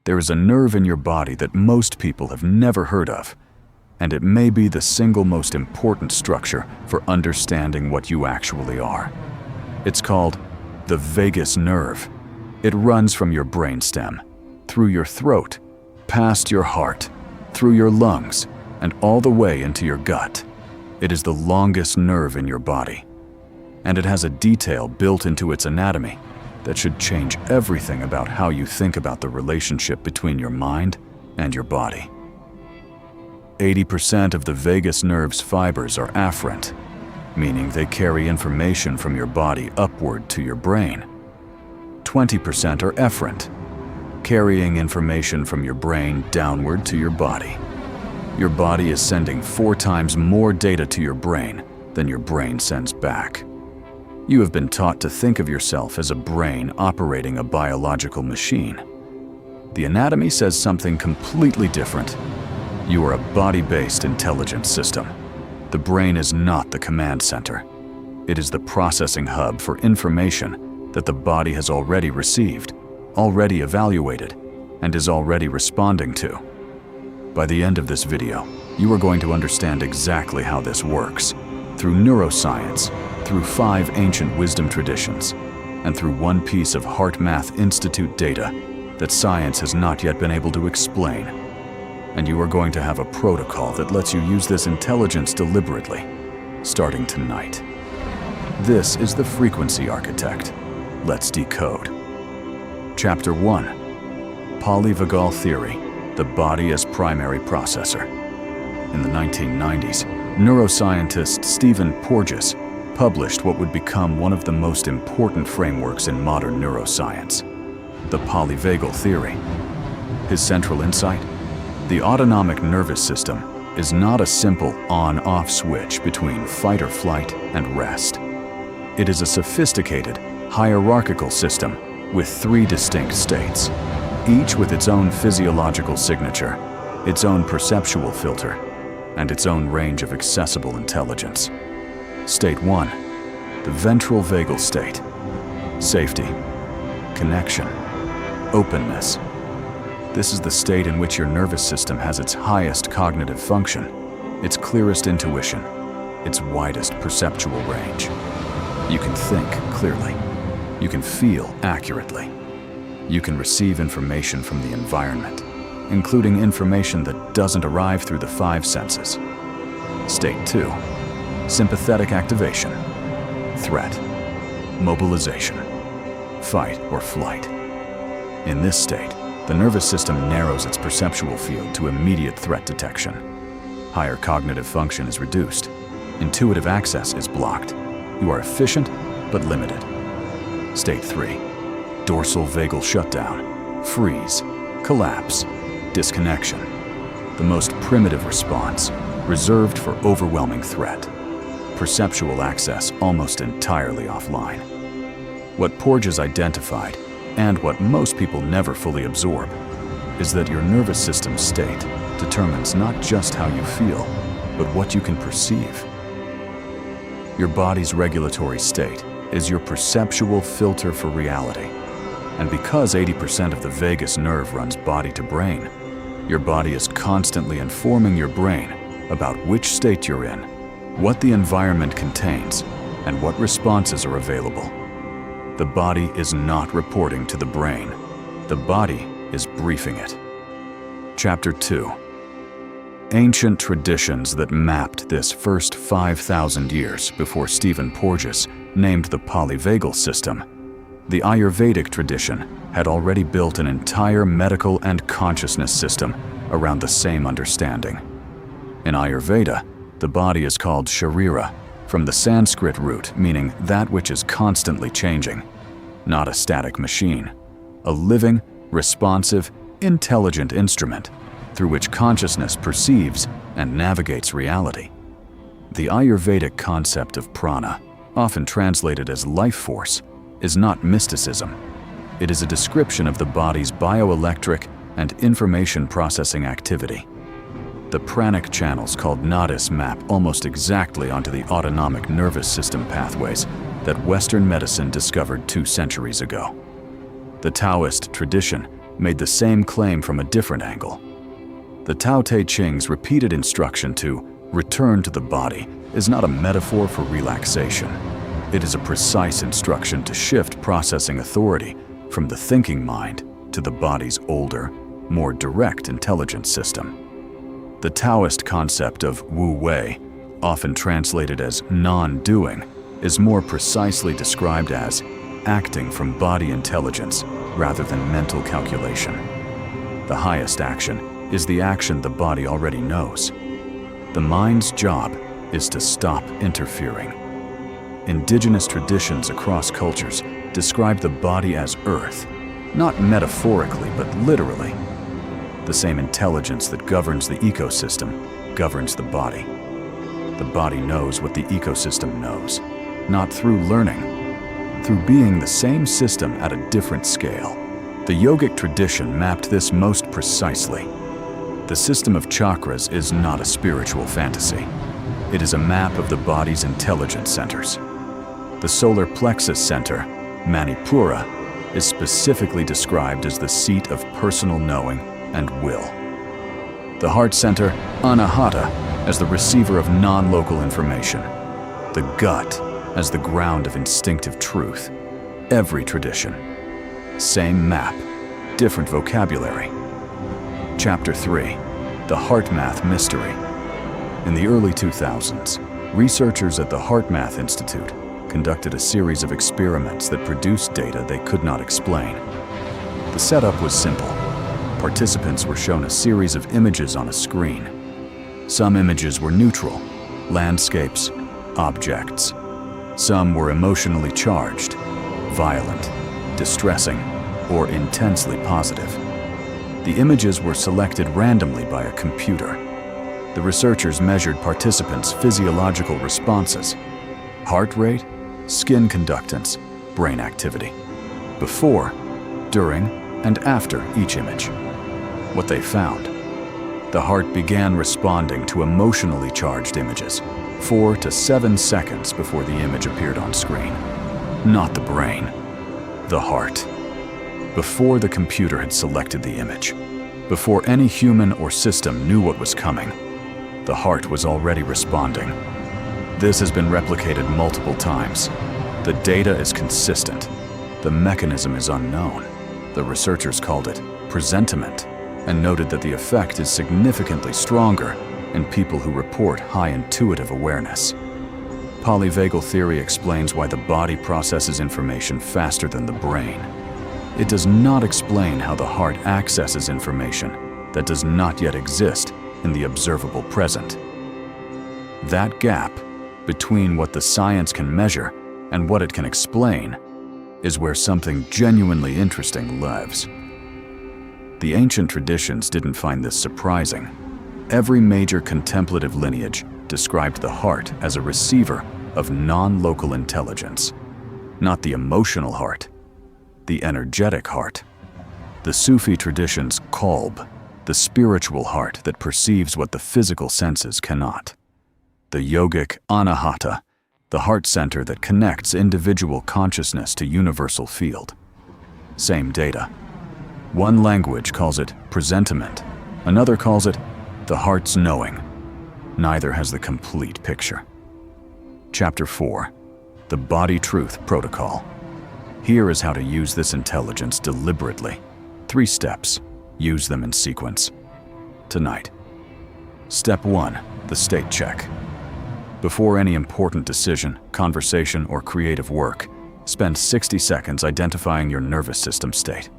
There is a nerve in your body that most people have never heard of, and it may be the single most important structure for understanding what you actually are. It's called the vagus nerve. It runs from your brainstem, through your throat, past your heart, through your lungs, and all the way into your gut. It is the longest nerve in your body, and it has a detail built into its anatomy that should change everything about how you think about the relationship between your mind and your body. 80% of the vagus nerve's fibers are afferent, meaning they carry information from your body upward to your brain. 20% are efferent, carrying information from your brain downward to your body. Your body is sending 4 times more data to your brain than your brain sends back. You have been taught to think of yourself as a brain operating a biological machine. The anatomy says something completely different. You are a body-based intelligence system. The brain is not the command center. It is the processing hub for information that the body has already received, already evaluated, and is already responding to. By the end of this video, you are going to understand exactly how this works, through neuroscience, through 5 ancient wisdom traditions, and through one piece of HeartMath Institute data that science has not yet been able to explain. And you are going to have a protocol that lets you use this intelligence deliberately, starting tonight. This is the frequency architect. Let's decode. Chapter 1. Polyvagal theory, the body as primary processor. In the 1990s, neuroscientist Stephen Porges published what would become one of the most important frameworks in modern neuroscience, the polyvagal theory. His central insight? The autonomic nervous system is not a simple on-off switch between fight or flight and rest. It is a sophisticated, hierarchical system with 3 distinct states, each with its own physiological signature, its own perceptual filter, and its own range of accessible intelligence. State 1. The ventral vagal state. Safety, connection, openness. This is the state in which your nervous system has its highest cognitive function, its clearest intuition, its widest perceptual range. You can think clearly. You can feel accurately. You can receive information from the environment, including information that doesn't arrive through the 5 senses. State 2. Sympathetic activation. Threat. Mobilization. Fight or flight. In this state, the nervous system narrows its perceptual field to immediate threat detection. Higher cognitive function is reduced. Intuitive access is blocked. You are efficient, but limited. State 3. Dorsal vagal shutdown. Freeze. Collapse. Disconnection. The most primitive response, reserved for overwhelming threat. Perceptual access almost entirely offline. What Porges identified, and what most people never fully absorb, is that your nervous system state determines not just how you feel, but what you can perceive. Your body's regulatory state is your perceptual filter for reality. And because 80% of the vagus nerve runs body to brain, your body is constantly informing your brain about which state you're in, what the environment contains, and what responses are available. The body is not reporting to the brain. The body is briefing it. Chapter 2. Ancient traditions that mapped this first 5,000 years before Stephen Porges named the polyvagal system. The Ayurvedic tradition had already built an entire medical and consciousness system around the same understanding. In Ayurveda, the body is called sharira, from the Sanskrit root meaning that which is constantly changing, not a static machine, a living, responsive, intelligent instrument through which consciousness perceives and navigates reality. The Ayurvedic concept of prana, often translated as life force, is not mysticism. It is a description of the body's bioelectric and information processing activity. The pranic channels called nadis map almost exactly onto the autonomic nervous system pathways that Western medicine discovered 2 centuries ago. The Taoist tradition made the same claim from a different angle. The Tao Te Ching's repeated instruction to return to the body is not a metaphor for relaxation. It is a precise instruction to shift processing authority from the thinking mind to the body's older, more direct intelligence system. The Taoist concept of Wu Wei, often translated as non-doing, is more precisely described as acting from body intelligence rather than mental calculation. The highest action is the action the body already knows. The mind's job is to stop interfering. Indigenous traditions across cultures describe the body as earth, not metaphorically but literally. The same intelligence that governs the ecosystem governs the body. The body knows what the ecosystem knows, not through learning, through being the same system at a different scale. The yogic tradition mapped this most precisely. The system of chakras is not a spiritual fantasy. It is a map of the body's intelligence centers. The solar plexus center, Manipura, is specifically described as the seat of personal knowing and will. The heart center, Anahata, as the receiver of non-local information. The gut as the ground of instinctive truth. Every tradition. Same map, different vocabulary. Chapter 3, The HeartMath Mystery. In the early 2000s, researchers at the HeartMath Institute conducted a series of experiments that produced data they could not explain. The setup was simple. Participants were shown a series of images on a screen. Some images were neutral, landscapes, objects. Some were emotionally charged, violent, distressing, or intensely positive. The images were selected randomly by a computer. The researchers measured participants' physiological responses: heart rate, skin conductance, brain activity, before, during, and after each image. What they found: the heart began responding to emotionally charged images 4 to 7 seconds before the image appeared on screen. Not the brain, the heart. Before the computer had selected the image, before any human or system knew what was coming, the heart was already responding. This has been replicated multiple times. The data is consistent. The mechanism is unknown. The researchers called it presentiment and noted that the effect is significantly stronger in people who report high intuitive awareness. Polyvagal theory explains why the body processes information faster than the brain. It does not explain how the heart accesses information that does not yet exist in the observable present. That gap between what the science can measure and what it can explain is where something genuinely interesting lives. The ancient traditions didn't find this surprising. Every major contemplative lineage described the heart as a receiver of non-local intelligence, not the emotional heart, the energetic heart. The Sufi tradition's qalb, the spiritual heart that perceives what the physical senses cannot. The yogic anahata, the heart center that connects individual consciousness to universal field. Same data. One language calls it presentiment, another calls it the heart's knowing. Neither has the complete picture. Chapter 4, The Body Truth Protocol. Here is how to use this intelligence deliberately. 3 steps. Use them in sequence. Tonight. Step 1, the state check. Before any important decision, conversation, or creative work, spend 60 seconds identifying your nervous system state.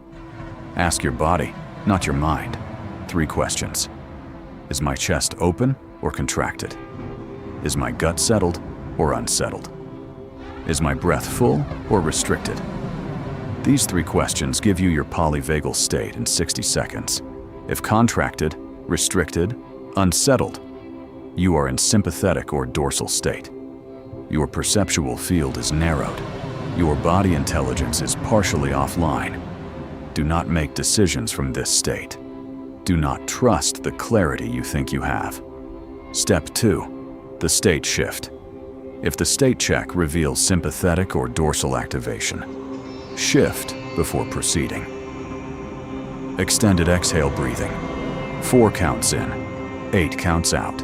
Ask your body, not your mind, 3 questions. Is my chest open or contracted? Is my gut settled or unsettled? Is my breath full or restricted? These 3 questions give you your polyvagal state in 60 seconds. If contracted, restricted, unsettled, you are in sympathetic or dorsal state. Your perceptual field is narrowed. Your body intelligence is partially offline. Do not make decisions from this state. Do not trust the clarity you think you have. Step 2, the state shift. If the state check reveals sympathetic or dorsal activation, shift before proceeding. Extended exhale breathing. 4 counts in, 8 counts out.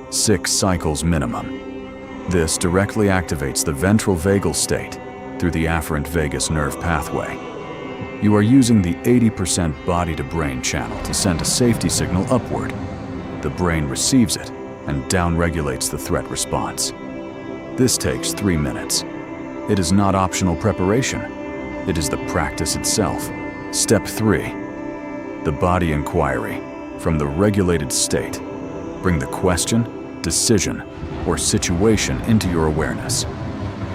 6 cycles minimum. This directly activates the ventral vagal state through the afferent vagus nerve pathway. You are using the 80% body-to-brain channel to send a safety signal upward. The brain receives it and downregulates the threat response. This takes 3 minutes. It is not optional preparation. It is the practice itself. Step 3. The body inquiry. From the regulated state, bring the question, decision, or situation into your awareness.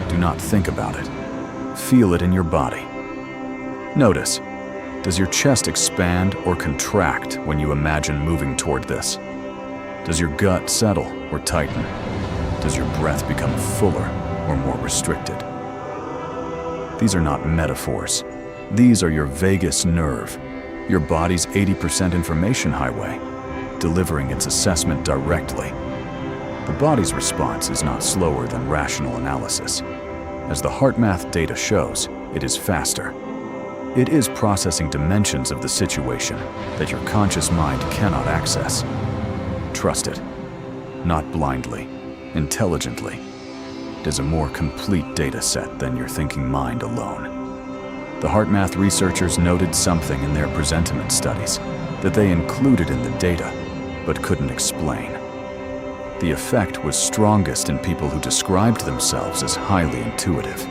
Do not think about it. Feel it in your body. Notice, does your chest expand or contract when you imagine moving toward this? Does your gut settle or tighten? Does your breath become fuller or more restricted? These are not metaphors. These are your vagus nerve, your body's 80% information highway, delivering its assessment directly. The body's response is not slower than rational analysis. As the HeartMath data shows, it is faster. It is processing dimensions of the situation that your conscious mind cannot access. Trust it. Not blindly, intelligently. It is a more complete data set than your thinking mind alone. The HeartMath researchers noted something in their presentiment studies that they included in the data, but couldn't explain. The effect was strongest in people who described themselves as highly intuitive.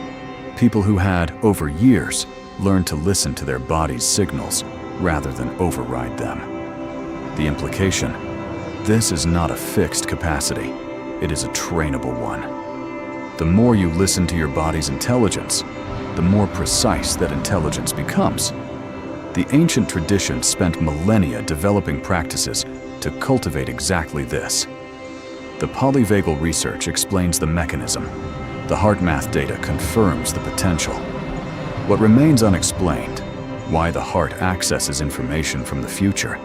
People who had, over years, learned to listen to their body's signals rather than override them. The implication: this is not a fixed capacity, it is a trainable one. The more you listen to your body's intelligence, the more precise that intelligence becomes. The ancient tradition spent millennia developing practices to cultivate exactly this. The Polyvagal research explains the mechanism. The HeartMath data confirms the potential. What remains unexplained, why the heart accesses information from the future,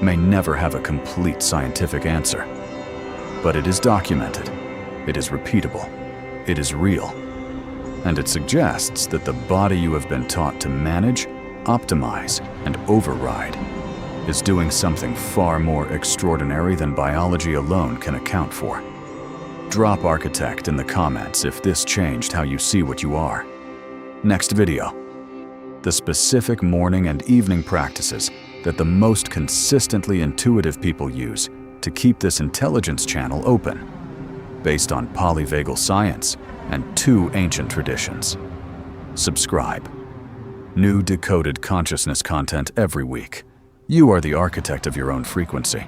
may never have a complete scientific answer. But it is documented, it is repeatable, it is real, and it suggests that the body you have been taught to manage, optimize, and override is doing something far more extraordinary than biology alone can account for. Drop architect in the comments if this changed how you see what you are. Next video: the specific morning and evening practices that the most consistently intuitive people use to keep this intelligence channel open, based on polyvagal science and 2 ancient traditions. Subscribe. New decoded consciousness content every week. You are the architect of your own frequency.